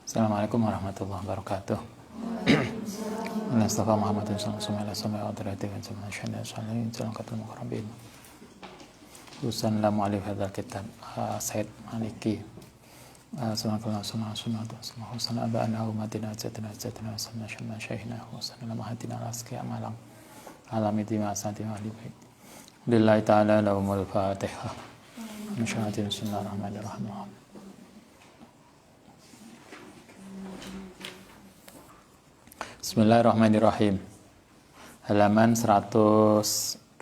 Assalamualaikum warahmatullahi wabarakatuh. Mustafa Muhammadin sallallahu alaihi wasallam wa alihi wasallam. Usan lamu alif hadzal kitab Said Maliki. Subhanallah subhanallah subhanallah abana umatina jatina sanna shanna shaykhina wa sallallahu hadina alaski amalam alamiti ma asati wa alihi. Lillahi ta'ala lahumul fatihah. Bismillahirrahmanirrahim. Bismillahirrahmanirrahim. Halaman 122.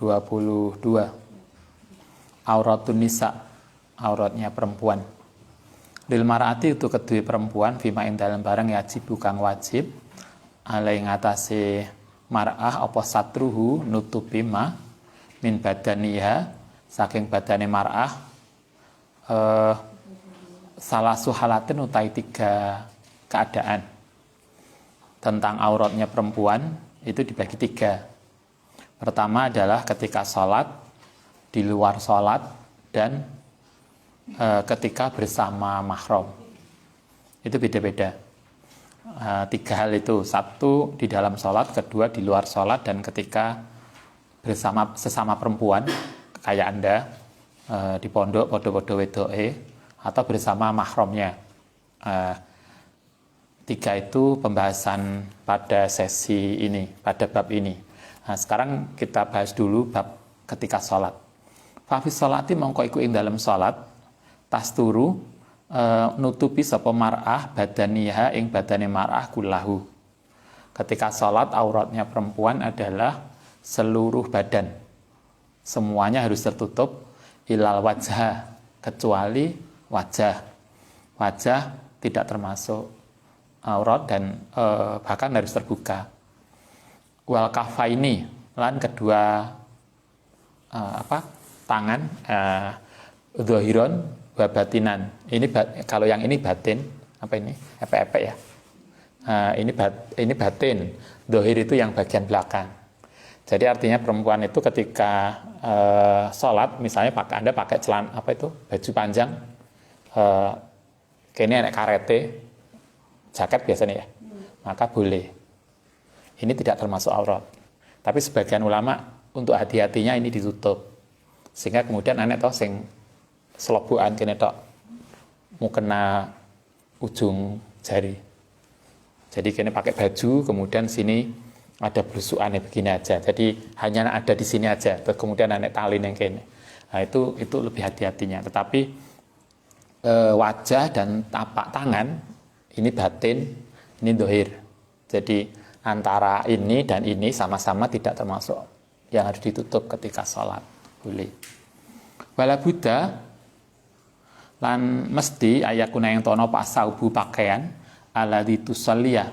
Auratun nisa, auratnya perempuan. Lil mar'ati itu kedua perempuan fima ing dalam barang yajib kang wajib alai ngatasi mar'ah apa satruhu nutupi ma min badaniha saking badane mar'ah salah suhalatin utai 3 keadaan. Tentang auratnya perempuan itu dibagi 3. Pertama adalah ketika sholat, di luar sholat, dan ketika bersama mahram. Itu beda-beda. 3 hal itu. 1 di dalam sholat, 2 di luar sholat, dan ketika bersama sesama perempuan kayak Anda di pondok, podo-podo wedoe, atau bersama mahramnya. 3 itu pembahasan pada sesi ini, pada bab ini. Nah, sekarang kita bahas dulu bab ketika sholat. Fafis sholati mongko iku ing dalam sholat, tasturu nutupi sapa mar'ah badaniha ing badane mar'ah kullahu. Ketika sholat auratnya perempuan adalah seluruh badan. Semuanya harus tertutup ilal wajah, kecuali wajah. Wajah tidak termasuk aurat dan bahkan harus terbuka. Wal kafaini lan kedua tangan zahiron wa batinan. Ini kalau yang ini batin, apa ini? Epek-epek ya. Ini batin. Zahir itu yang bagian belakang. Jadi artinya perempuan itu ketika sholat, misalnya Anda pakai celana baju panjang, kayaknya ada karete, jaket biasanya ya, maka boleh. Ini tidak termasuk aurat. Tapi sebagian ulama untuk hati-hatinya ini ditutup, sehingga kemudian anek toh sing selobukan kene tok mau kena ujung jari. Jadi kene pakai baju, kemudian sini ada belusukannya begini aja. Jadi hanya ada di sini aja. Terus kemudian anek tali yang kene. Nah, itu lebih hati-hatinya. Tetapi wajah dan tapak tangan ini batin, ini dohir. Jadi antara ini dan ini sama-sama tidak termasuk yang harus ditutup ketika sholat. Boleh. Wala Buddha lan mesti ayakuna yang tono pasaubu pakaian ala ditusalliya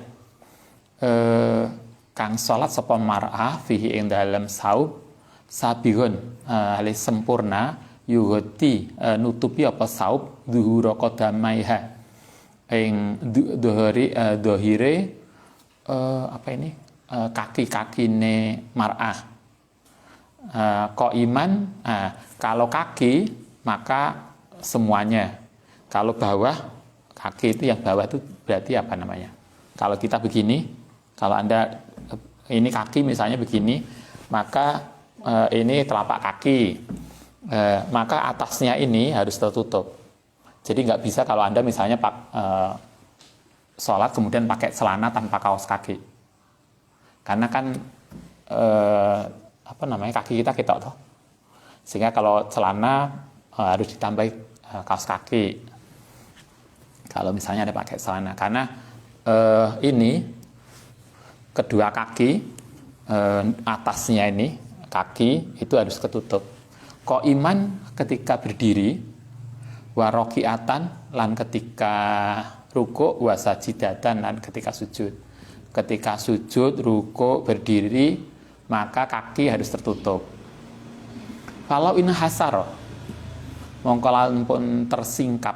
kang sholat sapa mar'ah fihi ing dalam saub sabihun halis sempurna yughti nutupi apa saub zuhura qadamaiha ing dohire kaki-kakine mar'ah. Kok iman kalau kaki maka semuanya. Kalau bawah, kaki itu yang bawah itu berarti apa namanya? Kalau kita begini, kalau Anda ini kaki misalnya begini, maka ini telapak kaki, maka atasnya ini harus tertutup. Jadi nggak bisa kalau Anda misalnya sholat kemudian pakai celana tanpa kaos kaki. Karena kan kaki kita ketok toh. Sehingga kalau celana harus ditambah kaos kaki. Kalau misalnya ada pakai celana, karena ini kedua kaki atasnya ini kaki itu harus ketutup. Kok iman ketika berdiri, warokiatan lan ketika ruku, wasajidatan lan ketika sujud. Ketika sujud, ruku, berdiri, maka kaki harus tertutup. Kalau in hasaro mongko lan pun tersingkap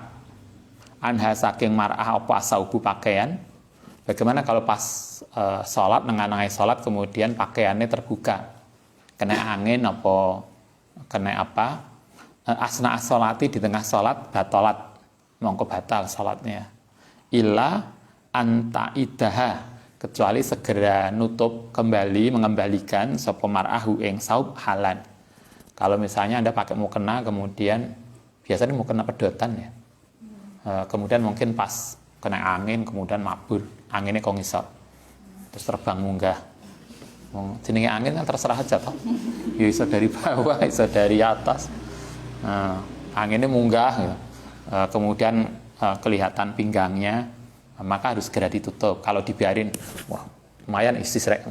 anha saking mar'ah apa saubu pakaian. Bagaimana kalau pas sholat, nenganangai sholat kemudian pakaiannya terbuka, kena angin apa kena apa, asna as-sholati di tengah sholat batolat mongko batal salatnya. Illa anta idaha, kecuali segera nutup kembali, mengembalikan sapa mar'ahu ing saub halan. Kalau misalnya Anda pakai mukena, kemudian biasanya mukena pedotan ya, kemudian mungkin pas kena angin, kemudian mabur, anginnya kok ngisor, terus terbang munggah. Jenenge angin kan terserah aja toh, ya iso dari bawah, iso dari atas. Anginnya munggah gitu. Kemudian kelihatan pinggangnya, maka harus segera ditutup. Kalau dibiarin, wah lumayan istisrek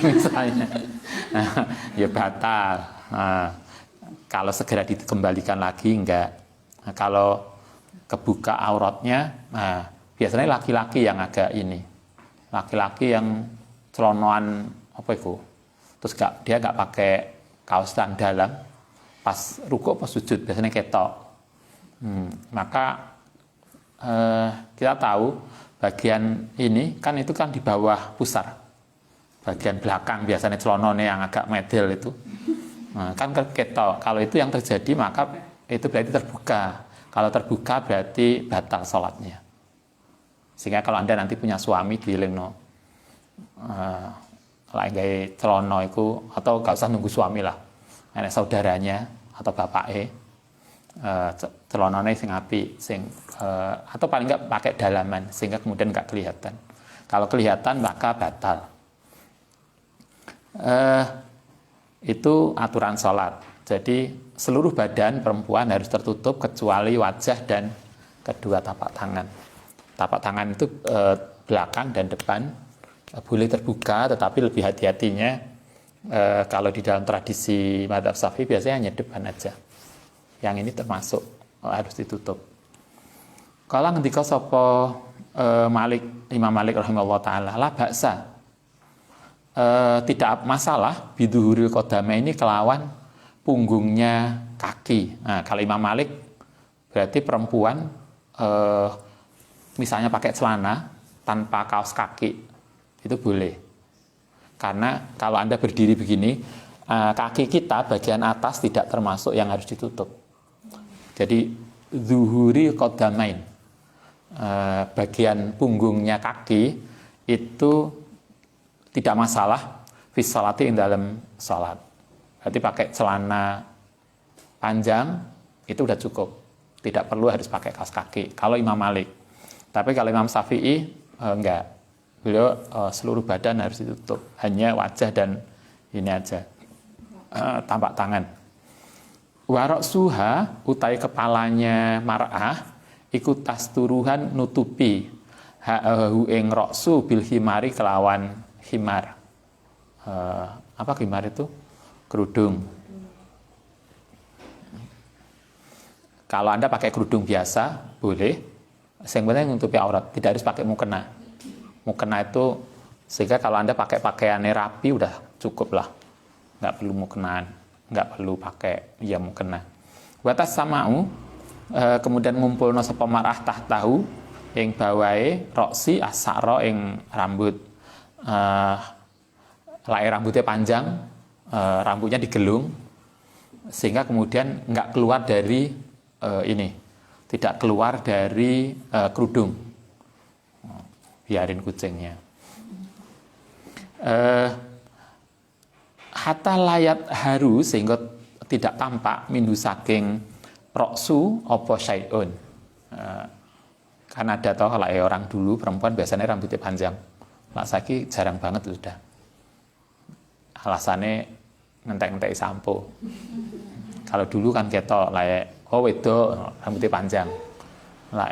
misalnya, ya batal. Kalau segera dikembalikan lagi enggak. Kalau kebuka auratnya, biasanya laki-laki yang agak ini, laki-laki yang celonoan apa itu, terus dia nggak pakai kaos tan dalam, pas rukuk pas sujud biasanya ketok. Maka kita tahu bagian ini kan itu kan di bawah pusar, bagian belakang biasanya celonone yang agak medel itu, kan ketok. Kalau itu yang terjadi maka itu berarti terbuka. Kalau terbuka berarti batal sholatnya. Sehingga kalau Anda nanti punya suami di lingno lagi celono itu, atau gak usah nunggu suami lah, nenek saudaranya atau bapaknya, celonone sing apik, atau paling enggak pakai dalaman sehingga kemudian enggak kelihatan. Kalau kelihatan maka batal. Itu aturan sholat. Jadi seluruh badan perempuan harus tertutup kecuali wajah dan kedua tapak tangan. Tapak tangan itu belakang dan depan boleh terbuka, tetapi lebih hati-hatinya kalau di dalam tradisi madzhab Syafi'i biasanya hanya depan aja. Yang ini termasuk harus ditutup. Kalau ngendika sapa Imam Malik rahimahullah taala, la ba'sa, tidak masalah biduhuril qadama ini kelawan punggungnya kaki. Nah, kalau Imam Malik berarti perempuan misalnya pakai celana tanpa kaos kaki itu boleh. Karena kalau Anda berdiri begini, kaki kita bagian atas tidak termasuk yang harus ditutup. Jadi zuhuri qadamain, bagian punggungnya kaki itu tidak masalah fi sholati ing dalam salat. Berarti pakai celana panjang itu udah cukup, tidak perlu harus pakai kaos kaki kalau Imam Malik. Tapi kalau Imam Syafi'i enggak, beliau seluruh badan harus ditutup, hanya wajah dan ini aja, tampak tangan. Warok suha, utai kepalanya mar'ah ikut tasturuhan nutupi ha'ahu ing roksu bil himari kelawan himar. Apa himar itu? Kerudung. Kalau Anda pakai kerudung biasa boleh, yang penting menutupi aurat, tidak harus pakai mukena. Mukena itu sehingga kalau Anda pakai pakaiannya rapi udah cukup lah, nggak perlu mukenaan, nggak perlu pakai ya mukena. Batas sama'u, kemudian ngumpulno sapa mar'ah tahtahu ing bawahe roksi asaro ing rambut, rambutnya panjang, rambutnya digelung sehingga kemudian nggak keluar dari ini, tidak keluar dari kerudung. Biarin kucingnya. Hatta layat haru sehingga tidak tampak minhu saking roksu opo syai'un. Kan ada toh kalau orang dulu perempuan biasanya rambutnya panjang. Lah saiki jarang banget sudah. Alasannya ngentek-ngentek sampo. Kalau dulu kan ketok lah, oh wedok rambutnya panjang. Lah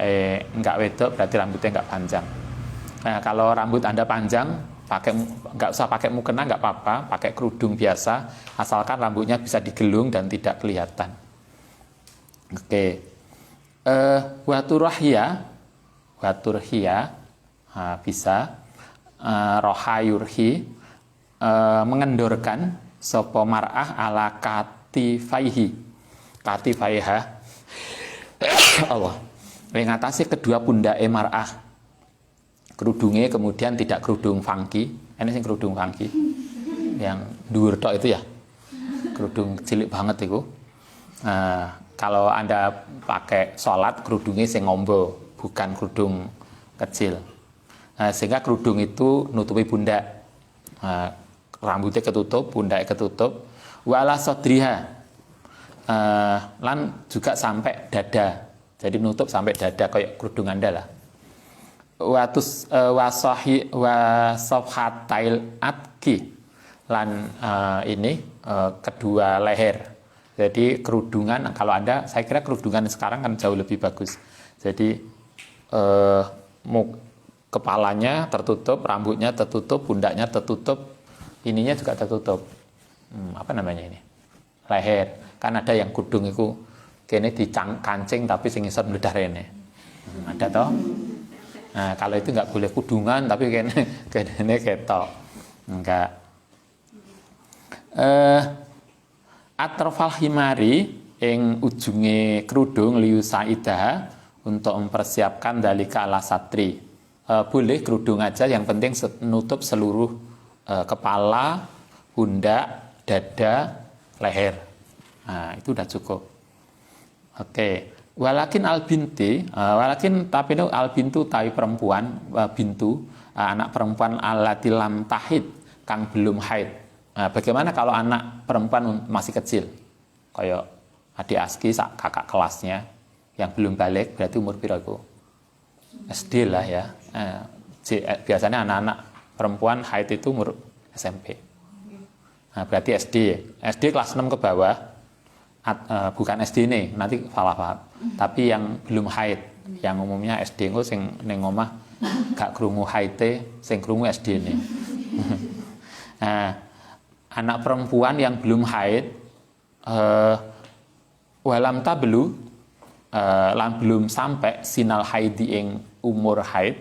enggak wedok berarti rambutnya enggak panjang. Nah, kalau rambut Anda panjang, nggak usah pakai mukena nggak apa-apa, pakai kerudung biasa, asalkan rambutnya bisa digelung dan tidak kelihatan. Oke, waturhia bisa, rohayurhi mengendorkan sopo mar'ah ala katifaiha Allah mengatasi kedua pundake mar'ah. Kerudungnya kemudian tidak kerudung funky, ini sih kerudung funky, yang dhuwur tok itu ya, kerudung cilik banget itu. kalau Anda pakai sholat, kerudungnya sing ngombo, bukan kerudung kecil. Sehingga kerudung itu nutupi pundak. Rambutnya ketutup, pundaknya ketutup. Wala sodriha. Lan juga sampai dada. Jadi nutup sampai dada kayak kerudung Anda lah. Wasofhatail atki. Lan ini kedua leher. Jadi kerudungan, kalau Anda, saya kira kerudungan sekarang kan jauh lebih bagus. Jadi kepalanya tertutup, rambutnya tertutup, pundaknya tertutup, ininya juga tertutup. Apa namanya ini? Leher. Kan ada yang kudung itu kene dikancing tapi sing isor meledah rene. Ada toh? Nah, kalau itu nggak boleh kudungan tapi kene ketok. Enggak. Atrofal himari ing ujunge kerudung liu saidah untuk mempersiapkan dalika ala satri. Boleh kerudung aja, yang penting nutup seluruh kepala, pundak, dada, leher. Nah, itu udah cukup. Oke. Walakin albinti, tapi itu albintu tawi perempuan, bintu anak perempuan alati lam tahid kang belum haid. Bagaimana kalau anak perempuan masih kecil, kayak adik Aski, kakak kelasnya yang belum balik, berarti umur piraku? SD lah ya. Biasanya anak-anak perempuan haid itu umur SMP. Berarti SD. SD kelas 6 ke bawah, bukan SD nih, nanti salah paham. Tapi yang belum haid, yang umumnya SD itu sing ning omah gak krungu haite, sing krungu SD nih. Anak perempuan yang belum haid, walam tablu, lan belum sampai sinal haidi ing umur haid,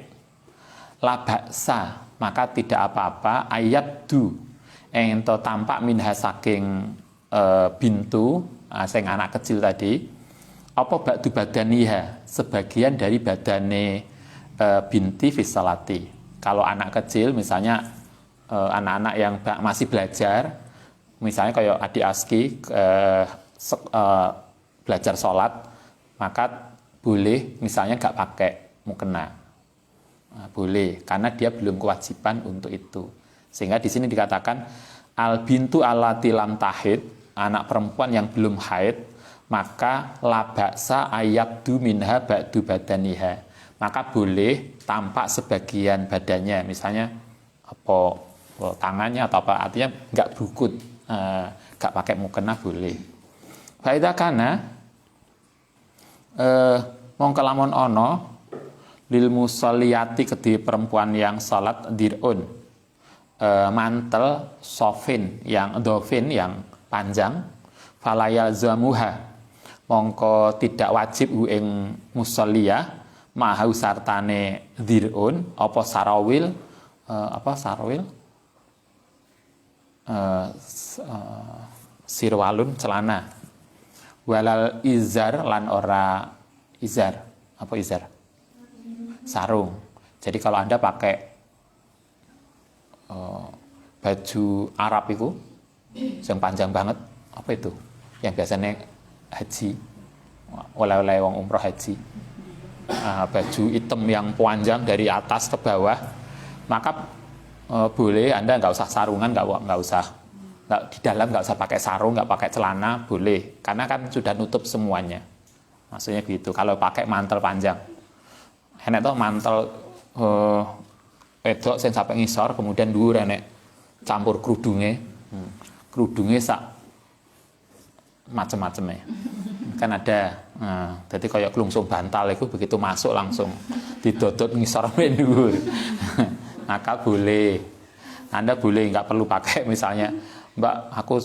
labaksa, maka tidak apa-apa ayat du ento tampak minha saking bintu, sing anak kecil tadi, apa ba'du badaniha, sebagian dari badane binti fisalati. Kalau anak kecil misalnya anak-anak yang masih belajar, misalnya kayak adik Aski belajar sholat, maka boleh misalnya nggak pakai mukena, boleh, karena dia belum kewajiban untuk itu. Sehingga di sini dikatakan al bintu allati lam tahid, anak perempuan yang belum haid, maka labaksa ayabdu minha ba'du badaniha, maka boleh tampak sebagian badannya, misalnya apa tangannya atau apa, artinya nggak berukut, nggak pakai mukena boleh. Faida kana mongko lamun ono lil musalliyati kedhi perempuan yang salat dirun, mantel sofin yang dofin yang panjang, falayal zamuha mongko tidak wajib ing musalliyah mahau sartane dirun apa sarawil, sirwalun celana, walal izar lan ora izar, apa izar? Sarung. Jadi kalau Anda pakai baju Arab itu yang panjang banget, apa itu? Yang biasanya haji, oleh-oleh wong umroh haji, baju hitam yang panjang dari atas ke bawah, maka boleh Anda nggak usah sarungan, nggak usah di dalam, nggak usah pakai sarung, nggak pakai celana, boleh, karena kan sudah nutup semuanya. Maksudnya gitu. Kalau pakai mantel panjang, enek toh mantel wedok sing sampai ngisor, kemudian dhuwur enek campur kerudungnya sak macem-macem ya. Kan ada, jadi kayak kelungsung bantal itu begitu masuk langsung didodot ngisor dhuwur. Maka boleh, Anda boleh, nggak perlu pakai misalnya, Mbak aku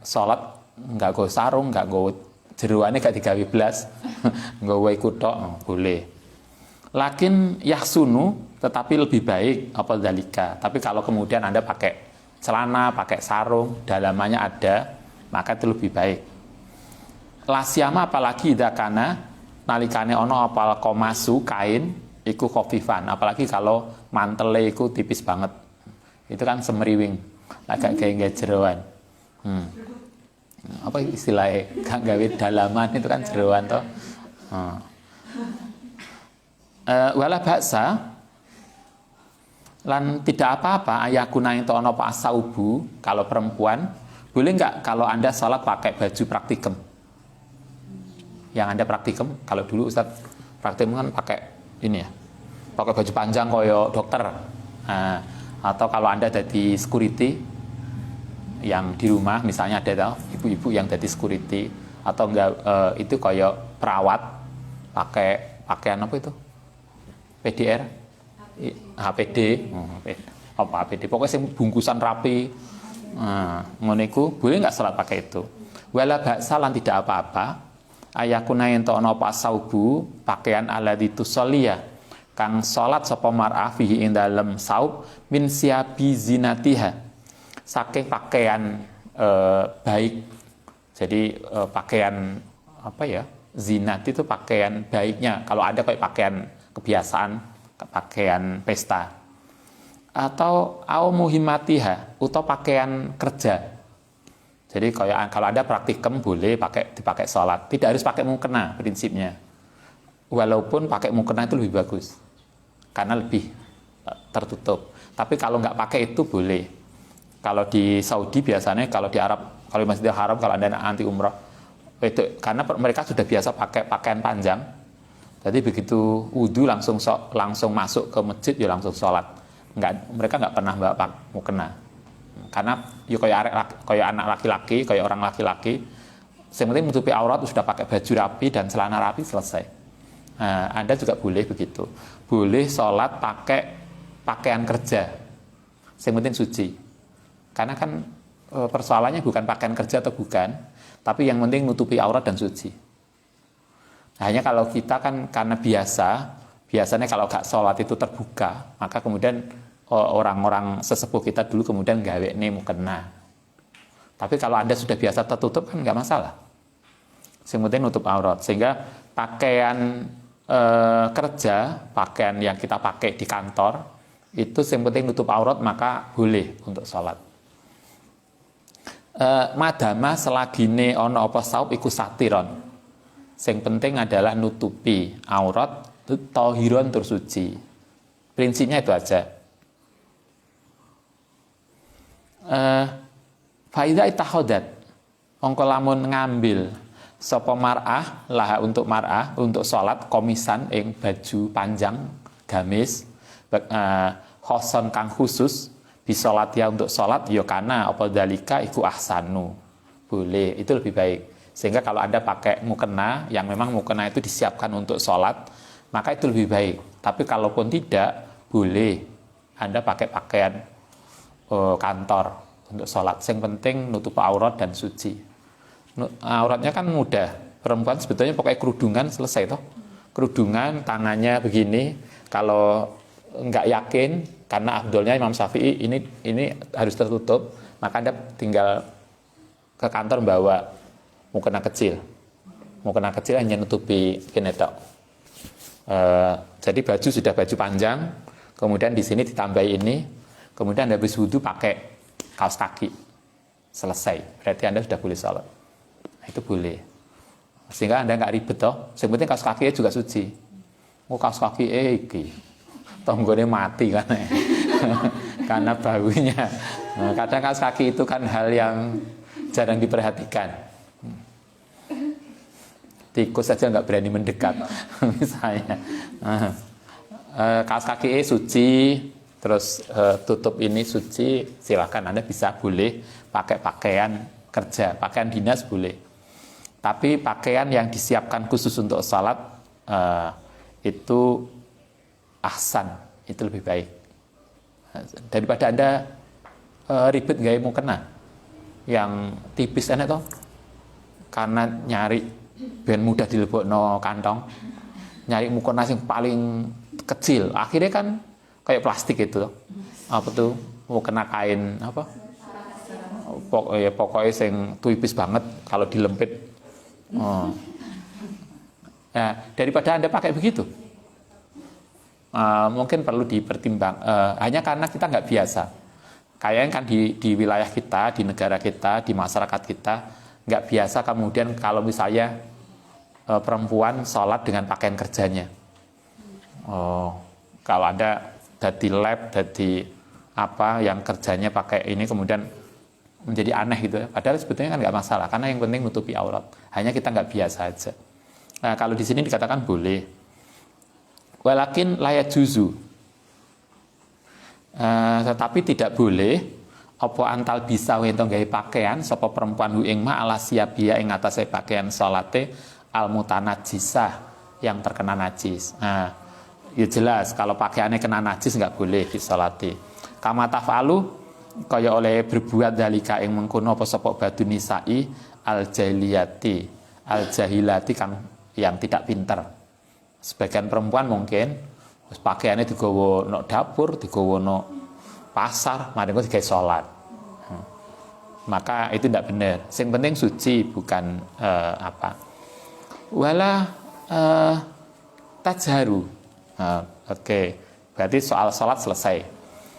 sholat nggak go sarung, nggak go jeruannya gak digawe blas, nggak go ikut tok, boleh. Lakin yahsunu, tetapi lebih baik apa dalika. Tapi kalau kemudian Anda pakai celana, pakai sarung, dalamannya ada, maka itu lebih baik. Lasyama apalagi idakana nalikane ono apal komasu kain iku khofifan, apalagi kalau mantele iku tipis banget, itu kan semeriwing, agak kayak jeroan. Apa istilahnya? Gak gawe dalaman itu kan jeroan toh. Wala baksa lan tidak apa-apa ayakuna itu ono apa asaubu kalau perempuan boleh nggak kalau Anda sholat pakai baju praktikum. Yang Anda praktikum, kalau dulu Ustaz praktikum kan pakai ini ya, pakai baju panjang koyo dokter. Atau kalau Anda jadi security yang di rumah misalnya ada ibu-ibu yang jadi security atau enggak itu koyo perawat pakai pakaian apa itu? PDR, HPD, apa HPD, pokoknya bungkusan rapi. Ngono iku boleh nggak salat pakai itu? Wala ba'salan tidak apa-apa. Ayakuna ento ana apa saubu pakaian alladzi tusalliya kang salat sapa mar'ah fihi ing dalem saub min siabi zinatiha saking pakaian baik. Jadi pakaian apa ya? Zinat itu pakaian baiknya. Kalau ada kayak pakaian kebiasaan, pakaian pesta. Atau au muhimmatiha, atau pakaian kerja. Jadi kalau ada praktikum boleh dipakai sholat. Tidak harus pakai mukena prinsipnya. Walaupun pakai mukena itu lebih bagus. Karena lebih tertutup. Tapi kalau nggak pakai itu boleh. Kalau di Saudi biasanya, kalau di Arab, kalau di Masjidil Haram, kalau Anda anti umrah, itu karena mereka sudah biasa pakai pakaian panjang. Jadi begitu wudhu langsung masuk ke masjid ya langsung sholat. Mereka nggak pernah bawa mukena. Karena ya kayak anak laki-laki, kayak orang laki-laki, yang penting menutupi aurat sudah pakai baju rapi dan celana rapi selesai. Nah, Anda juga boleh begitu. Boleh sholat pakai pakaian kerja. Yang penting suci. Karena kan persoalannya bukan pakaian kerja atau bukan, tapi yang penting menutupi aurat dan suci. Hanya kalau kita kan karena biasanya kalau gak sholat itu terbuka, maka kemudian orang-orang sesepuh kita dulu kemudian gawe mukena. Tapi kalau Anda sudah biasa tertutup kan nggak masalah. Yang penting nutup aurat. Sehingga pakaian kerja, pakaian yang kita pakai di kantor, itu yang penting nutup aurat maka boleh untuk sholat. Madama selagine ono apa saub iku satiron. Yang penting adalah nutupi aurat, tahiron tersuci. Prinsipnya itu aja. Faida itahodat ongko lamun ngambil sapa mar'ah laha untuk mar'ah untuk sholat komisan ing baju panjang gamis khoson kang khusus bisolat ya untuk sholat ya kana apa dalika iku ahsanu boleh itu lebih baik. Sehingga kalau Anda pakai mukena yang memang mukena itu disiapkan untuk sholat maka itu lebih baik. Tapi kalaupun tidak boleh Anda pakai pakaian kantor untuk sholat. Yang penting nutup aurat dan suci. Auratnya kan mudah. Perempuan sebetulnya pakai kerudungan selesai toh. Kerudungan tangannya begini. Kalau nggak yakin karena afdolnya Imam Syafi'i ini harus tertutup, maka Anda tinggal ke kantor bawa mukena kecil. Mukena kecil hanya nutupi gini tok. Jadi baju sudah baju panjang, kemudian di sini ditambah ini. Kemudian Anda habis wudhu pakai kaos kaki. Selesai. Berarti Anda sudah boleh sholat. Itu boleh. Sehingga Anda nggak ribet toh. Yang penting kaos kakinya juga suci. Kaos kaki iki. Tonggone mati kan. Karena baunya. Nah, kadang kaos kaki itu kan hal yang jarang diperhatikan. Tikus saja nggak berani mendekat. Misalnya. Kaos kaki suci. Terus tutup ini suci, silakan Anda bisa boleh pakai pakaian kerja, pakaian dinas boleh. Tapi pakaian yang disiapkan khusus untuk salat itu ahsan, itu lebih baik. Daripada Anda ribet gaya mukena yang tipis enak toh, karena nyari ben mudah dilebokno kantong, nyari mukena yang paling kecil, akhirnya kan kayak plastik itu, apa tuh mau kena kain apa? Pokoknya yang tipis banget kalau dilempit. Nah, daripada Anda pakai begitu, mungkin perlu dipertimbang. Hanya karena kita nggak biasa. Kayaknya kan di wilayah kita, di negara kita, di masyarakat kita nggak biasa kemudian kalau misalnya perempuan sholat dengan pakaian kerjanya. Oh, kalau ada dadi lab, dadi apa yang kerjanya pakai ini kemudian menjadi aneh gitu. Padahal sebetulnya kan nggak masalah karena yang penting nutupi aurat. Hanya kita nggak biasa aja. Nah, kalau di sini dikatakan boleh. Walakin layak juzu. Tetapi tidak boleh apa antal bisa wento gawe pakaian sapa perempuan hu ing ma ala siabia ing atase pakaian salate al mutanajjisah yang terkena najis. Nah, ya jelas kalau pakaiannya kena najis nggak boleh disolati. Kama tafalu kaya oleh berbuat dalika ing mengkono apa sapa badu nisai al jahilati kang yang tidak pinter. Sebagian perempuan mungkin pakaiannya digawa nok dapur, digawa nok pasar, mari kok digawe salat. Maka itu tidak benar. Yang penting suci bukan wala tajharu. Oke. Berarti soal salat selesai.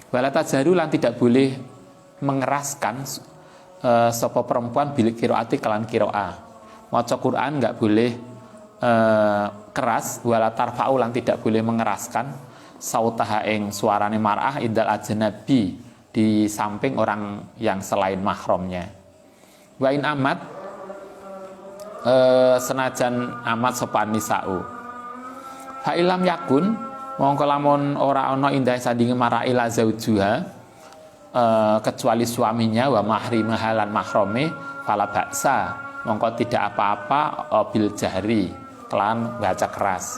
Wala tajharu lan tidak boleh mengeraskan sapa perempuan bil qiraati kelan qiraah. Maca Quran enggak boleh keras, wala tarfa'u lan tidak boleh mengeraskan sautaha ing suarane mar'ah indal ajnabi di samping orang yang selain mahramnya. Wa in amat senajan amat sopan nisa'u. Fa ilam yakun mongko lamun ora ana indah sandinge marai la zaujuha kecuali suaminya wa mahrimah lan mahrame fala baksa mongko tidak apa-apa bil jahri kelan baca keras.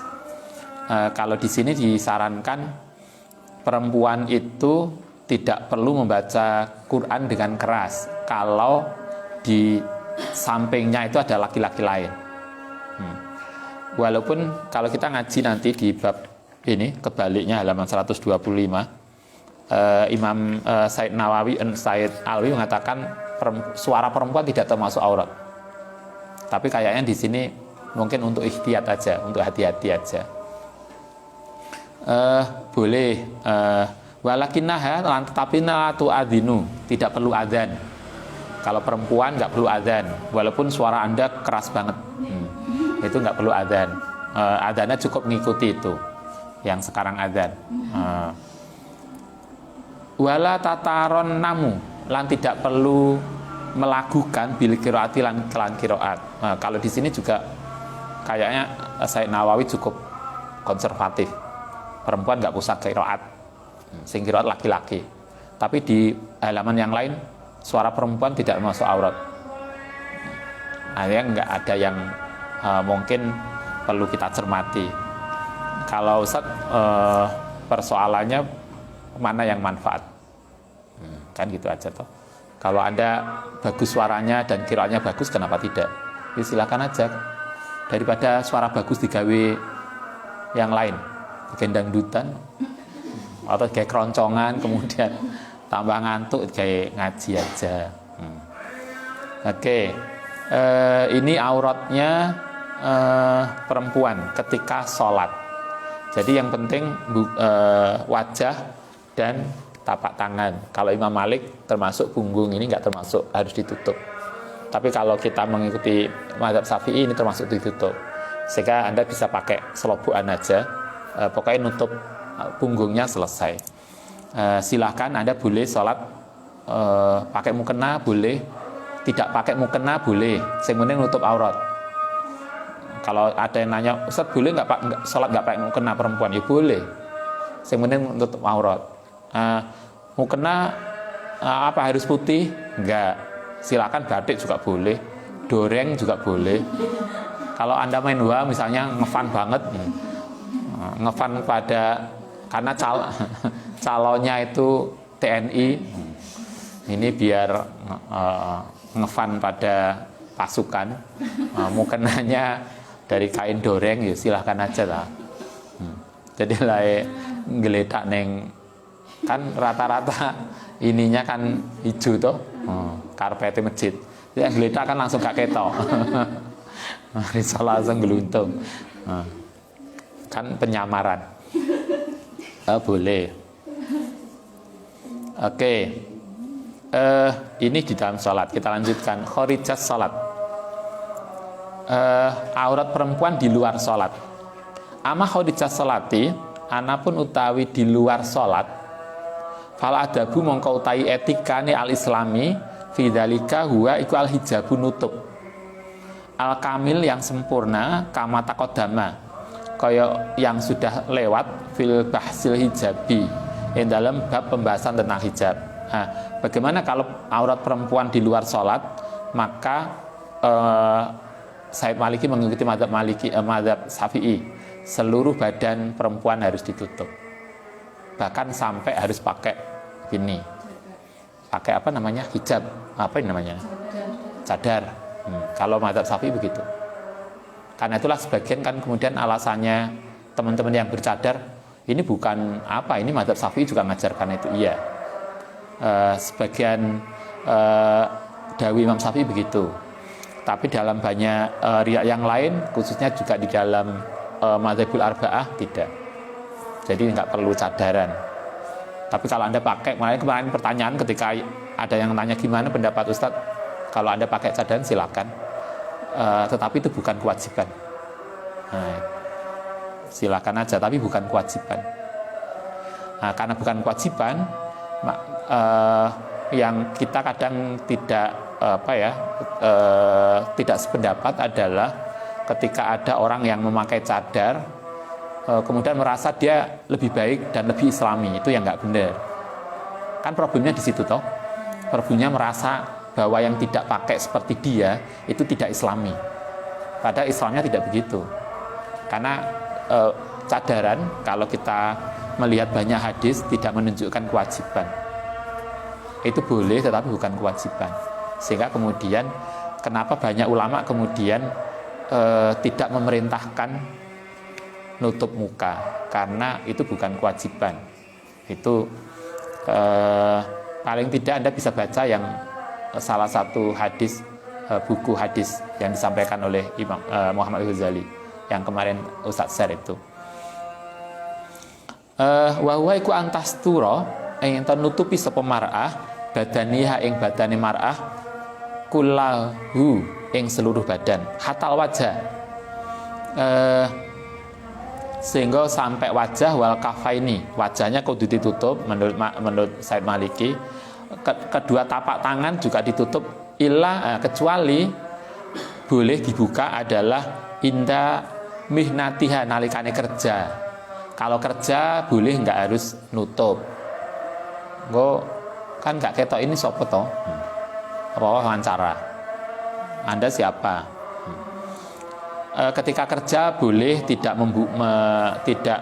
Kalau di sini disarankan perempuan itu tidak perlu membaca Quran dengan keras kalau di sampingnya itu ada laki-laki lain. Walaupun kalau kita ngaji nanti di bab ini kebaliknya halaman 125 Imam Said Nawawi dan Said Alwi mengatakan suara perempuan tidak termasuk aurat. Tapi kayaknya di sini mungkin untuk ikhtiyat aja, untuk hati-hati aja. Boleh walakinnaha lan tetapi tu adinu, tidak perlu adzan. Kalau perempuan nggak perlu adzan, walaupun suara Anda keras banget. Itu nggak perlu adzan. Adzannya cukup mengikuti itu yang sekarang adzan. Wala tataron namu lan tidak perlu melakukan bil qiraati lan kelan qiraat. Kalau di sini juga kayaknya Said Nawawi cukup konservatif. Perempuan nggak usah qiraat. Sing qiraat laki-laki. Tapi di halaman yang lain suara perempuan tidak masuk aurat. Yang nggak ada yang mungkin perlu kita cermati. Kalau Ustaz persoalannya mana yang manfaat, kan gitu aja toh. Kalau Anda bagus suaranya dan qiraatnya bagus, kenapa tidak? Ya silakan aja. Daripada suara bagus digawe yang lain, gendang dutan atau kayak keroncongan kemudian tambah ngantuk kayak ngaji aja. Oke. Ini auratnya perempuan ketika sholat. Jadi yang penting wajah dan tapak tangan. Kalau Imam Malik termasuk punggung ini nggak termasuk, harus ditutup. Tapi kalau kita mengikuti mazhab Syafi'i ini termasuk ditutup. Sehingga Anda bisa pakai selobukan aja, pokoknya nutup punggungnya selesai. Silahkan Anda boleh sholat pakai mukena, boleh tidak pakai mukena, boleh. Semuanya nutup aurat. Kalau ada yang nanya, Ustaz boleh nggak sholat nggak pakai mukena perempuan? Ya boleh. Semuanya nutup aurat. Mukena apa harus putih? Enggak. Silakan batik juga boleh, doreng juga boleh. Kalau Anda main wah misalnya ngefan banget, ngefan pada karena calonnya itu TNI, ini biar ngefan pada pasukan, mukenanya dari kain doreng, ya silahkan aja lah. Jadi lah ngeletak neng kan rata-rata ininya kan hijau toh, karpetnya masjid. Yang ngeletak kan langsung gak ketok. Risau langsung geluntung. Kan penyamaran. Boleh. Oke. Ini di dalam sholat. Kita lanjutkan. Khorijas sholat. aurat perempuan di luar sholat. Ama khodijah sholati, anapun utawi di luar sholat, fal adabu mongko utawi etikane al-islami, fidzalika huwa iku al-hijabu nutup. Al-kamil yang sempurna, kama taqaddama, kaya yang sudah lewat fil bahsil hijabi, yang dalam bab pembahasan tentang hijab. Nah, bagaimana kalau aurat perempuan di luar sholat? Maka Said Maliki mengikuti mazhab Syafi'i, seluruh badan perempuan harus ditutup, bahkan sampai harus pakai ini, pakai apa namanya, hijab, apa ini namanya, cadar. Kalau mazhab Syafi'i begitu. Karena itulah sebagian kan kemudian alasannya teman-teman yang bercadar, ini bukan apa, ini mazhab Syafi'i juga mengajarkan itu. Iya, sebagian dawi Imam Syafi'i begitu. Tapi dalam banyak riwayat yang lain, khususnya juga di dalam Madzhabul Arba'ah, tidak. Jadi nggak perlu cadaran. Tapi kalau Anda pakai, kemarin pertanyaan ketika ada yang tanya gimana pendapat Ustadz, kalau Anda pakai cadaran silakan. Tetapi itu bukan kewajiban. Nah, silakan aja, tapi bukan kewajiban. Nah, karena bukan kewajiban, yang kita kadang tidak tidak sependapat adalah ketika ada orang yang memakai cadar kemudian merasa dia lebih baik dan lebih islami. Itu yang nggak benar. Kan problemnya di situ toh. Problemnya merasa bahwa yang tidak pakai seperti dia itu tidak islami. Padahal Islamnya tidak begitu. Karena cadaran, kalau kita melihat banyak hadis, tidak menunjukkan kewajiban. Itu boleh tetapi bukan kewajiban. Sehingga kemudian kenapa banyak ulama kemudian tidak memerintahkan nutup muka, karena itu bukan kewajiban. Itu paling tidak Anda bisa baca yang salah satu hadis, buku hadis yang disampaikan oleh Imam Muhammad Ghazali yang kemarin Ustadz share itu. Wa huwa iku antastura ing nutupi sapa mar'ah badaniha ing badane mar'ah kullahu ing seluruh badan hatal wajah, sehingga sampai wajah wal kafaini, wajahnya kudu ditutup menurut Said Maliki. Kedua tapak tangan juga ditutup, kecuali boleh dibuka adalah inda mihnatiha, nalikane kerja. Kalau kerja boleh, nggak harus nutup. Kan nggak ketok ini sopo toh, apa wawancara, Anda siapa? Ketika kerja boleh tidak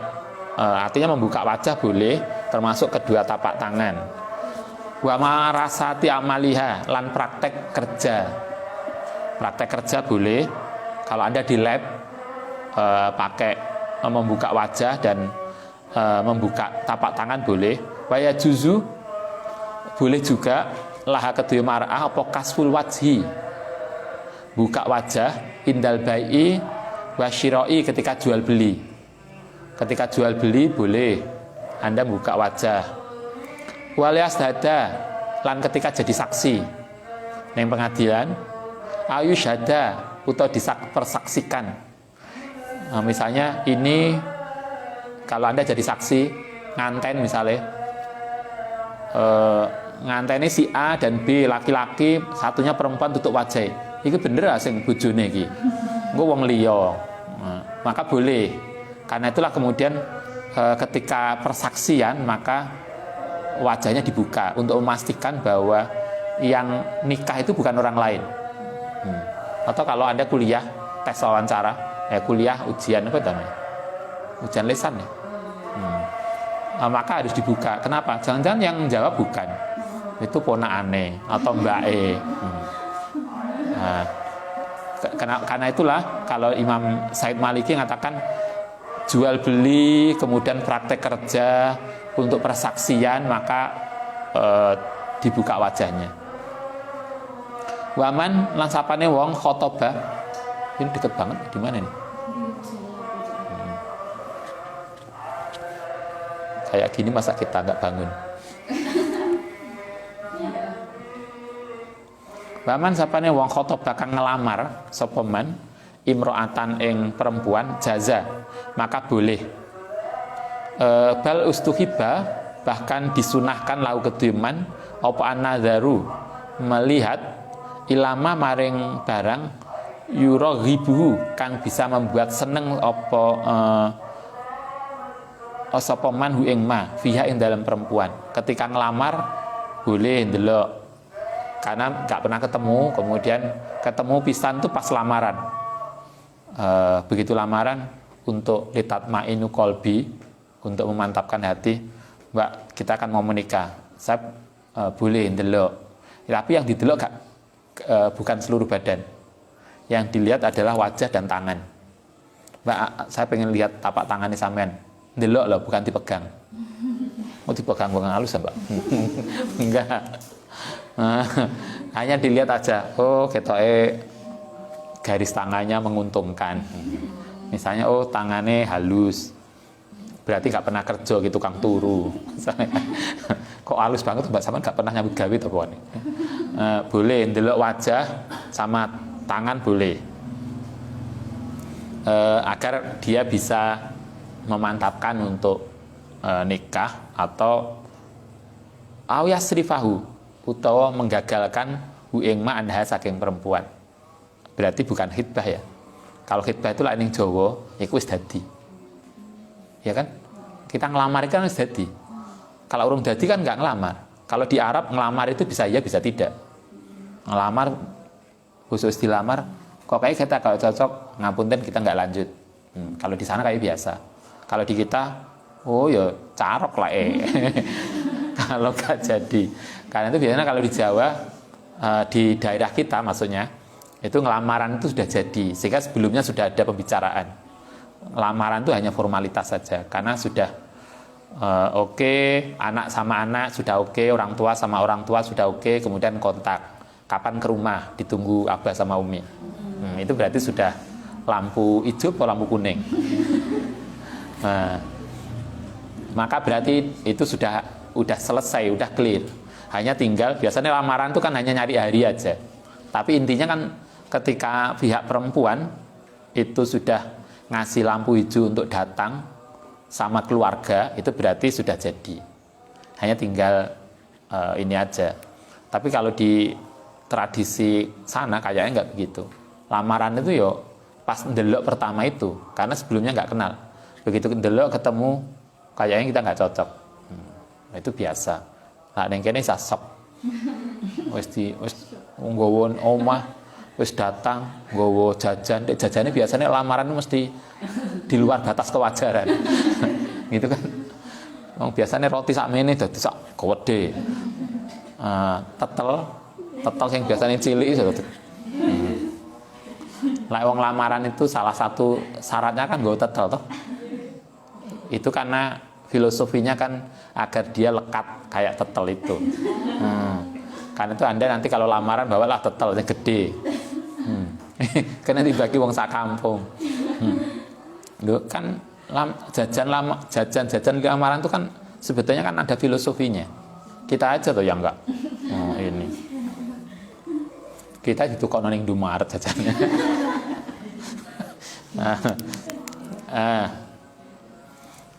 artinya membuka wajah boleh, termasuk kedua tapak tangan. Wa marasati amaliha, lan praktek kerja boleh. Kalau Anda di lab pakai membuka wajah dan membuka tapak tangan boleh. Wa yajuzu, boleh juga laha kedua mar'ah apa kasful wajhi, buka wajah indal bai'i wasyira'i, ketika jual beli. Ketika jual beli boleh Anda buka wajah. Walias dada, lan ketika jadi saksi neng pengadilan, ayu syada atau dipersaksikan. Nah, misalnya ini kalau Anda jadi saksi nganten misalnya, nganteni si A dan B, laki-laki, satunya perempuan, tutup wajah. Iki bener sing bojone iki. Engko wong liya. Maka boleh. Karena itulah kemudian ketika persaksian maka wajahnya dibuka untuk memastikan bahwa yang nikah itu bukan orang lain. Atau kalau Anda kuliah tes wawancara, kuliah ujian apa namanya? Ujian lisan ya. Maka harus dibuka. Kenapa? Jangan-jangan yang menjawab bukan itu ponakane atau mbake. Nah, karena itulah kalau Imam Said Maliki mengatakan jual beli kemudian praktek kerja untuk persaksian, maka dibuka wajahnya. Waman lan sapane wong khotobah, ini deket banget, di mana nih? Kayak gini masa kita nggak bangun? Waman sapane wong khotobah kang ngelamar sapa man imro'atan ing perempuan jaza, maka boleh. Bal ustuhiba, bahkan disunahkan lau keduman apa an-nadharu, melihat ilama maring barang yuraghibuhu, kang bisa membuat seneng apa sapa man hu ing ma fiha ing dalam perempuan. Ketika ngelamar boleh ndelok, karena nggak pernah ketemu, kemudian ketemu pisan tuh pas lamaran. Begitu lamaran untuk litatmainu qalbi, untuk memantapkan hati, Mbak, kita akan mau menikah, saya boleh ndelok, tapi yang didelok bukan seluruh badan, yang dilihat adalah wajah dan tangan. Mbak, saya pengen lihat tapak tangannya sampean, ndelok loh, bukan dipegang. Mau dipegang halus ya, Mbak? Enggak. Hanya dilihat aja. Oh, ketoke garis tangannya menguntungkan. Misalnya, oh tangannya halus, berarti nggak pernah kerja gitu, tukang turu. Kok halus banget Mbak, sama nggak pernah nyambut gawe apa nih? Boleh ndelok wajah sama tangan boleh, agar dia bisa memantapkan untuk nikah atau awyasrifahu, utawa menggagalkan hu ing ma anha saking perempuan. Berarti bukan khitbah ya. Kalau khitbah itu lain ning Jawa, iku wis dadi. Ya kan? Kita ngelamar kan wis dadi. Kalau urung dadi kan nggak ngelamar. Kalau di Arab ngelamar itu bisa iya bisa tidak. Ngelamar khusus dilamar, kok kayak kita kalau cocok ngapunten kita nggak lanjut. Kalau di sana kayak biasa. Kalau di kita, oh ya carok lah kalau nggak jadi. Karena itu biasanya kalau di Jawa, di daerah kita maksudnya, itu ngelamaran itu sudah jadi, sehingga sebelumnya sudah ada pembicaraan. Lamaran itu hanya formalitas saja, karena sudah oke, anak sama anak sudah oke, orang tua sama orang tua sudah oke, kemudian kontak, kapan ke rumah, ditunggu abah sama umi. Itu berarti sudah lampu hijau atau lampu kuning. Maka berarti itu sudah selesai, udah clear. Hanya tinggal, biasanya lamaran itu kan hanya nyari hari aja. Tapi intinya kan ketika pihak perempuan itu sudah ngasih lampu hijau untuk datang sama keluarga, itu berarti sudah jadi. Hanya tinggal ini aja. Tapi kalau di tradisi sana kayaknya nggak begitu. Lamaran itu yo pas ndelok pertama itu, karena sebelumnya nggak kenal. Begitu ndelok ketemu, kayaknya kita nggak cocok. Itu biasa. Nah, neng kene sasok. Wis nggowo omah, wis datang, nggowo jajan. Jajannya biasanya lamaran itu mesti di luar batas kewajaran. Gitu kan. Wong biasanya roti sakmene dadi sak gede. Tetel sing biasanya cilik iso. Lah wong lamaran itu salah satu syaratnya kan nggo tetel toh. Itu karena filosofinya kan agar dia lekat kayak tetel itu. Karena itu Anda nanti kalau lamaran bawalah tetel yang gede. Karena dibagi wong sak kampung. Loh, kan jajan lamaran itu kan sebetulnya kan ada filosofinya. Kita aja tuh yang enggak. Ini. Kita ditukokno ning Indomaret jajannya.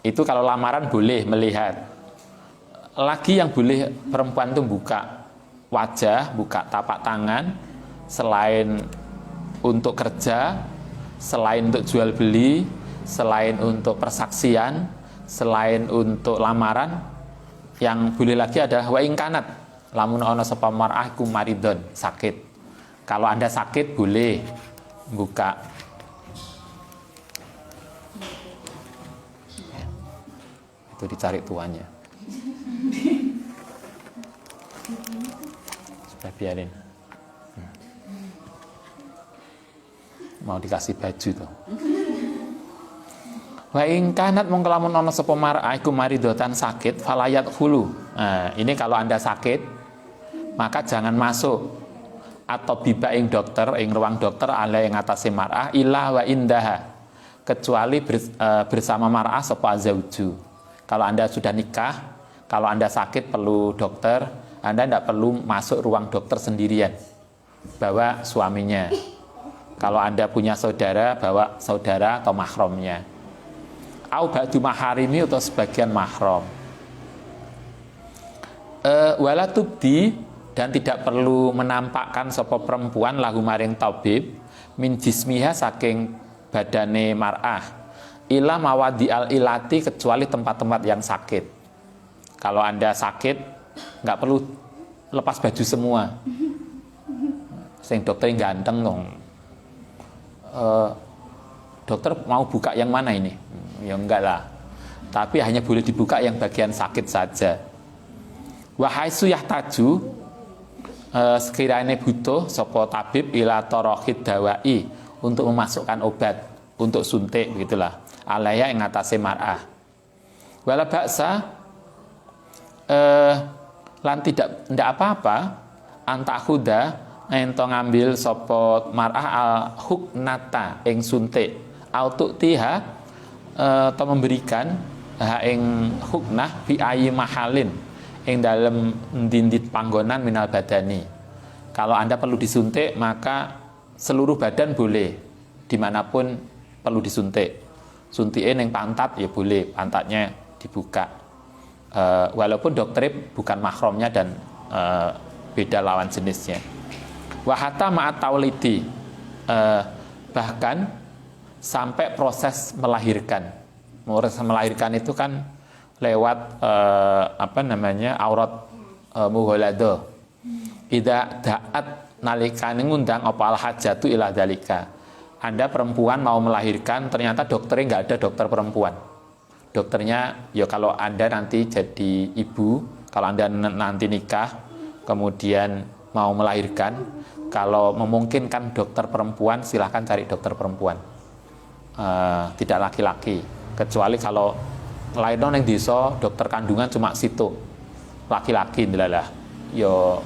Itu kalau lamaran boleh melihat. Lagi yang boleh perempuan itu buka wajah, buka tapak tangan, selain untuk kerja, selain untuk jual beli, selain untuk persaksian, selain untuk lamaran, yang boleh lagi adalah wa ingkanat lamun ana sapa mar'ah iku maridon, sakit. Kalau Anda sakit boleh buka. Itu dicari tuannya. Sudah biarin. Mau dikasih baju tuh. Wa ing kanat mung kelamun ana sapa mar'ah iku maridotan sakit falayat hulu. Nah, ini kalau Anda sakit maka jangan masuk atau biba ing dokter ing ruang dokter ala ing atase mar'ah illa wa indaha, kecuali bersama mar'ah sapa zauju. Kalau Anda sudah nikah, kalau Anda sakit perlu dokter, Anda tidak perlu masuk ruang dokter sendirian. Bawa suaminya, Kalau Anda punya saudara, bawa saudara atau mahramnya. Au ba'du maharimi atau sebagian mahram. Wala tubdi, dan tidak perlu menampakkan sapa perempuan lahu maring tabib min jismiha saking badane mar'ah ila mawadi al ilati, kecuali tempat-tempat yang sakit. Kalau Anda sakit, nggak perlu lepas baju semua. Sing dokter ganteng dong. Dokter mau buka yang mana ini? Ya enggak lah. Tapi hanya boleh dibuka yang bagian sakit saja. Wahaisu yahtaju, sekiranya butuh sapa tabib ila torokhid dawai, untuk memasukkan obat, untuk suntik begitulah. Alaya yang ngatasi mar'ah. Wala baksa, lan tidak apa-apa antakhuda ento ngambil sapa mar'ah al huknata ing suntik autuk tiha, atau memberikan ing huknah bi ayi mahalin ing dalem ndindit panggonan minal badani. Kalau Anda perlu disuntik, maka seluruh badan boleh, dimanapun perlu disuntik. Suntiknya ning pantat ya boleh, pantatnya dibuka, walaupun dokternya bukan mahramnya dan beda lawan jenisnya. Wahata ma'at taulidi, bahkan sampai proses melahirkan. Proses melahirkan itu kan lewat aurat mughaladzah. Idza da'at nalikane ngundang apa al hajatu ila dalika. Anda perempuan mau melahirkan, ternyata dokternya nggak ada dokter perempuan. Dokternya ya kalau Anda nanti jadi ibu, kalau Anda nanti nikah, kemudian mau melahirkan, kalau memungkinkan dokter perempuan, silahkan cari dokter perempuan, tidak laki-laki. Kecuali kalau lainnya yang diso dokter kandungan cuma situ laki-laki lah. Yo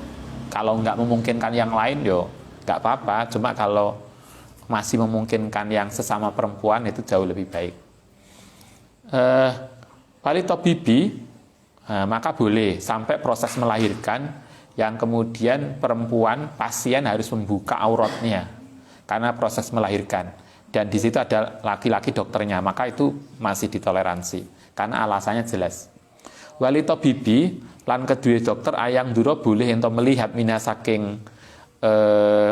kalau nggak memungkinkan yang lain, yo nggak apa-apa. Cuma kalau masih memungkinkan yang sesama perempuan, itu jauh lebih baik. Palito bibi, maka boleh sampai proses melahirkan, yang kemudian perempuan pasien harus membuka auratnya karena proses melahirkan, dan di situ ada laki-laki dokternya, maka itu masih ditoleransi karena alasannya jelas. Walito bibi lan kedua dokter ayang duro boleh untuk melihat mina saking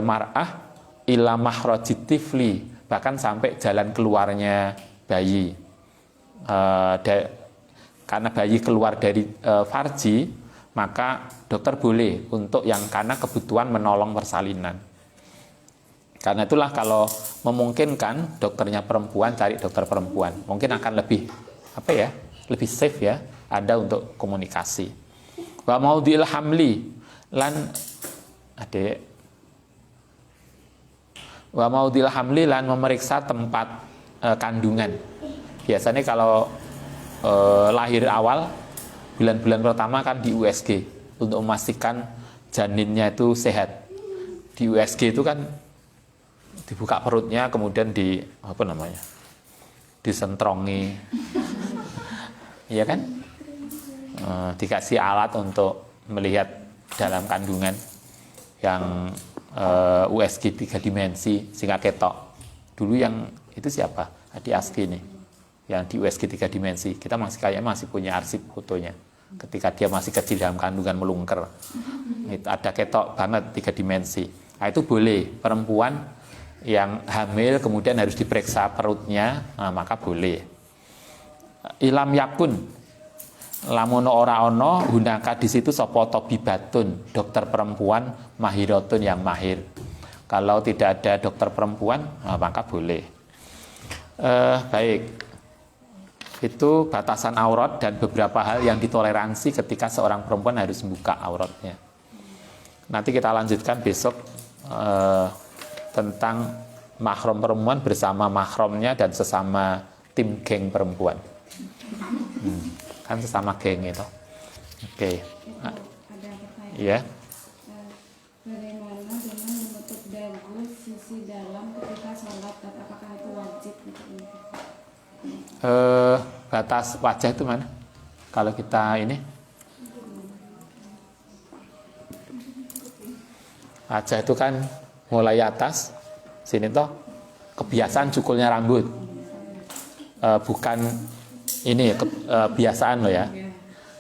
mar'ah ila mahrajitifli, bahkan sampai jalan keluarnya bayi. Karena bayi keluar dari farji, maka dokter boleh untuk yang karena kebutuhan menolong persalinan. Karena itulah kalau memungkinkan dokternya perempuan, cari dokter perempuan. Mungkin akan lebih lebih safe ya Anda untuk komunikasi. Wa maudhil hamli lan wa maudhil hamli lan memeriksa tempat kandungan. Biasanya kalau lahir awal, bulan-bulan pertama kan di USG untuk memastikan janinnya itu sehat. Di USG itu kan dibuka perutnya, kemudian disentrongi, iya kan? Dikasih alat untuk melihat dalam kandungan yang USG 3 dimensi sehingga ketok. Dulu yang itu siapa? Adi Aski nih, yang di USG 3 dimensi. Kita masih punya arsip fotonya. Ketika dia masih kecil dalam kandungan melungker, itu ada ketok banget 3 dimensi. Nah, itu boleh perempuan yang hamil kemudian harus diperiksa perutnya, maka boleh. Ilam yakun lamun ora ono hunaka di situ sapa tabibatun, dokter perempuan mahiratun yang mahir. Kalau tidak ada dokter perempuan, maka boleh. Baik. Itu batasan aurat dan beberapa hal yang ditoleransi ketika seorang perempuan harus membuka auratnya. Nanti kita lanjutkan besok tentang mahram perempuan bersama mahramnya dan sesama tim geng perempuan. Kan sesama geng itu. Oke. Ada pertanyaan. Iya. Bagaimana dengan menutup dagu sisi dalam ketika sholat, dan apakah itu wajib untuk ini? Batas wajah itu mana? Kalau kita ini wajah itu kan mulai atas Sini toh kebiasaan cukulnya rambut. Bukan ini kebiasaan loh ya.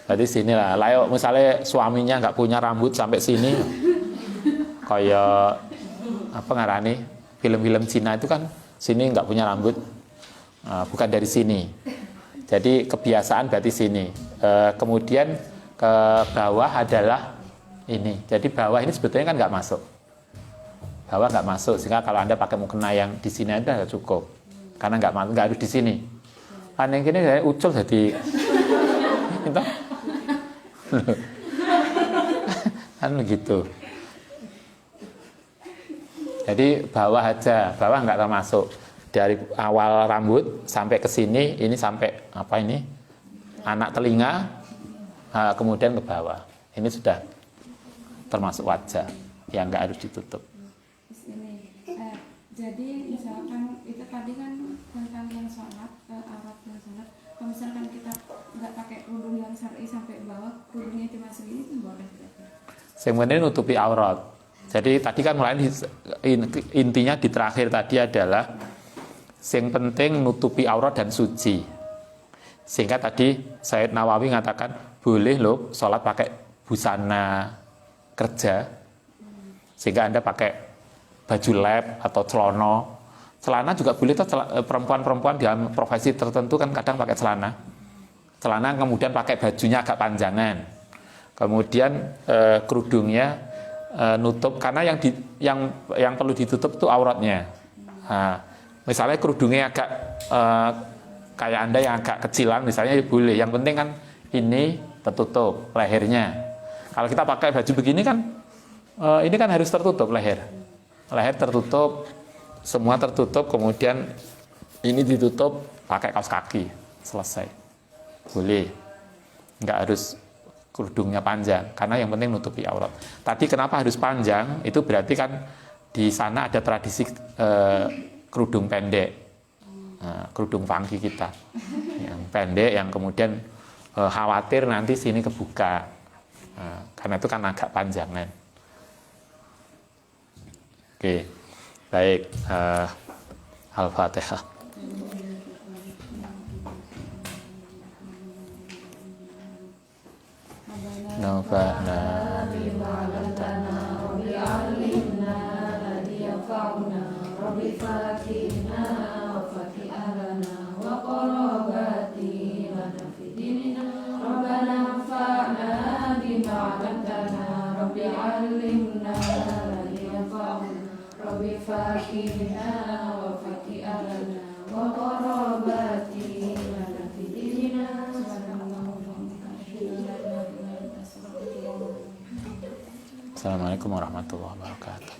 Berarti sini lah. Layo misalnya suaminya nggak punya rambut sampai sini, kayak apa ngarani film-film Cina itu kan sini nggak punya rambut, bukan dari sini. Jadi kebiasaan berarti sini. Kemudian ke bawah adalah ini. Jadi bawah ini sebetulnya kan nggak masuk. Bawah nggak masuk, sehingga kalau Anda pakai mukena yang di sini ada cukup, karena nggak harus di sini. Kan yang ini saya ucul jadi itu kan begitu. Jadi bawah aja, bawah nggak termasuk. Dari awal rambut sampai ke sini, ini sampai apa ini? Anak telinga, kemudian ke bawah. Ini sudah termasuk wajah yang nggak harus ditutup. Jadi misalkan itu tadi kan tentang yang sholat, aurat yang sholat. Kalau misalkan kita nggak pakai kerudung yang syar'i sampai bawah, kerudungnya cuma segini, itu boleh berarti. Yang penting nutupi aurat. Jadi tadi kan mulai intinya di terakhir tadi adalah yang penting nutupi aurat dan suci. Sehingga tadi Said Nawawi mengatakan boleh loh sholat pakai busana kerja, sehingga Anda pakai baju lab atau celana juga boleh. Perempuan-perempuan di profesi tertentu kan kadang pakai celana kemudian pakai bajunya agak panjangan, kemudian kerudungnya nutup, karena yang perlu ditutup itu auratnya. Misalnya kerudungnya agak kayak Anda yang agak kecilan misalnya boleh, yang penting kan ini tertutup lehernya. Kalau kita pakai baju begini kan ini kan harus tertutup leher tertutup, semua tertutup, kemudian ini ditutup pakai kaos kaki, selesai, boleh, nggak harus kerudungnya panjang, karena yang penting nutupi aurat. Tadi kenapa harus panjang? Itu berarti kan di sana ada tradisi kerudung pendek, kerudung funky kita, yang pendek, yang kemudian khawatir nanti sini kebuka, karena itu kan agak panjangan. Oke, baik. Al-Fatihah. Nafa'na bima 'allamtana wa bi'allimna alladhi yanfa'una rabbi fakina wa faki'alana wa qarabati lana fi dinina rabbana anfa'na bima 'allamtana rabbi 'allimna alladhi yanfa'una rabbi fakina wa faki'alana wa qarabati lana fi dinina. Assalamualaikum warahmatullahi wabarakatuh.